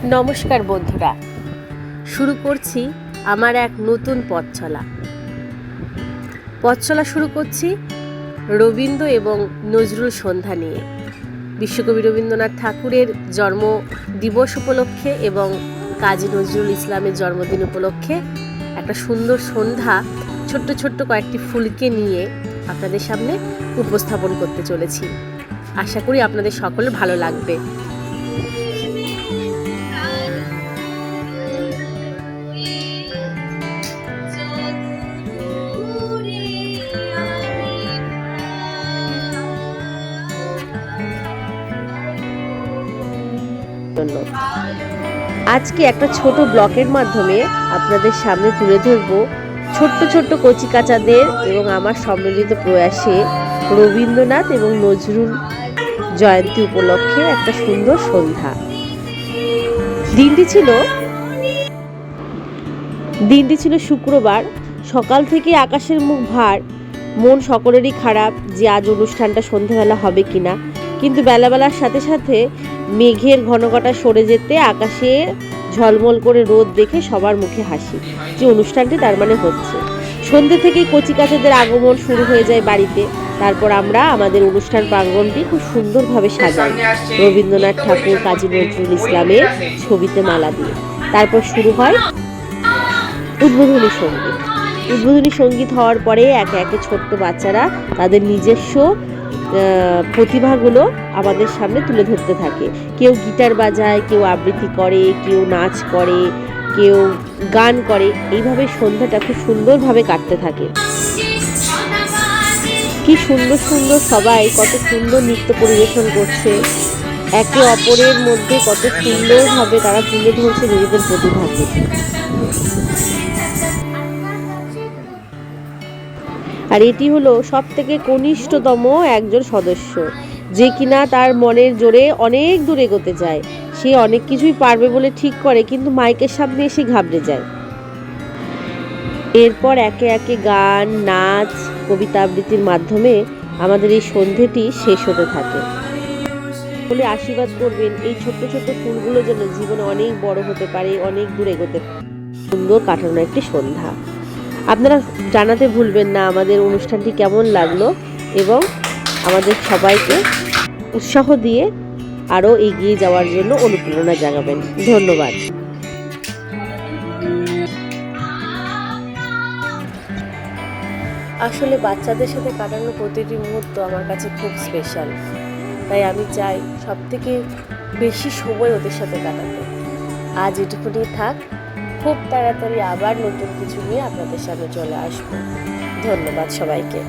নমস্কার বন্ধুরা, শুরু করছি আমার এক নতুন পথ চলা শুরু করছি রবীন্দ্র এবং নজরুল সন্ধ্যা নিয়ে। বিশ্বকবি রবীন্দ্রনাথ ঠাকুরের জন্ম দিবস উপলক্ষে এবং কাজী নজরুল ইসলামের জন্মদিন উপলক্ষে একটা সুন্দর সন্ধ্যা ছোট্ট ছোট্ট কয়েকটি ফুলকে নিয়ে আপনাদের সামনে উপস্থাপন করতে চলেছি। আশা করি আপনাদের সকলের ভালো লাগবে। আজকে একটা ছোট ব্লকের মাধ্যমে আপনাদের সামনে তুলে ধরবো ছোট্ট ছোট্ট কচিকাচাদের এবং আমার সম্মিলিত প্রয়াসে রবীন্দ্রনাথ এবং নজরুল জয়ন্তী উপলক্ষে একটা সুন্দর সন্ধ্যা। দিনটি ছিল শুক্রবার। সকাল থেকে আকাশের মুখ ভার, মন সকলেরই খারাপ যে আজ অনুষ্ঠানটা সন্ধ্যাবেলা হবে কিনা, কিন্তু বেলাবেলার সাথে সাথে মেঘের ঘনঘটা সরে যেতে আকাশে ঝলমল করে রোদ দেখে সবার মুখে হাসি, যে অনুষ্ঠানটি তার মানে হচ্ছে। সন্ধ্যে থেকেই কচিকাচাদের আগমন শুরু হয়ে যায় বাড়িতে। তারপর আমরা আমাদের অনুষ্ঠান প্রাঙ্গণটি খুব সুন্দরভাবে সাজাই রবীন্দ্রনাথ ঠাকুর, কাজী নজরুল ইসলামের ছবিতে মালা দিয়ে। তারপর শুরু হয় উদ্বোধনী সঙ্গীত হওয়ার পরে একে একে ছোট্ট বাচ্চারা তাদের নিজস্ব প্রতিভাগুলো আমাদের সামনে তুলে ধরতে থাকে। কেউ গিটার বাজায়, কেউ আবৃত্তি করে, কেউ নাচ করে, কেউ গান করে। এইভাবে সন্ধ্যাটা খুব সুন্দরভাবে কাটতে থাকে। কি সুন্দর সুন্দর সবাই কত সুন্দর নৃত্য পরিবেশন করছে, একে অপরের মধ্যে কত সুন্দরভাবে তারা তুলে ধরছে নিজেদের প্রতিভাকে। আর এটি হলো সব থেকে কনিষ্ঠতম একজন সদস্য, যে কিনা তার মনের জোরে অনেক দূর এগোতে চায়। সে অনেক কিছুই পারবে বলে ঠিক করে, কিন্তু মাইকের সামনে এসে ঘাবড়ে যায়। এরপর একে একে গান, নাচ, কবিতা আবৃত্তির মাধ্যমে আমাদের এই সন্ধ্যাটি শেষ হতে থাকে। বলে আশীর্বাদ করবেন এই ছোট্ট ছোট্ট ফুলগুলো যেন জীবনে অনেক বড় হতে পারে, অনেক দূর এগোতে পারে। সুন্দর কাটানো একটি সন্ধ্যা। আপনারা জানাতে ভুলবেন না আমাদের অনুষ্ঠানটি কেমন লাগলো এবং আমাদের সবাইকে উৎসাহ দিয়ে আরও এগিয়ে যাওয়ার জন্য অনুপ্রেরণা জাগাবেন। ধন্যবাদ। আসলে বাচ্চাদের সাথে কাটানো প্রতিটি মুহূর্ত আমার কাছে খুব স্পেশাল, তাই আমি চাই সব থেকে বেশি সময় ওদের সাথে কাটাতে। আজ এটুকুনি থাক, খুব তাড়াতাড়ি আবার নতুন কিছু নিয়ে আপনাদের সামনে চলে আসবো। ধন্যবাদ সবাইকে।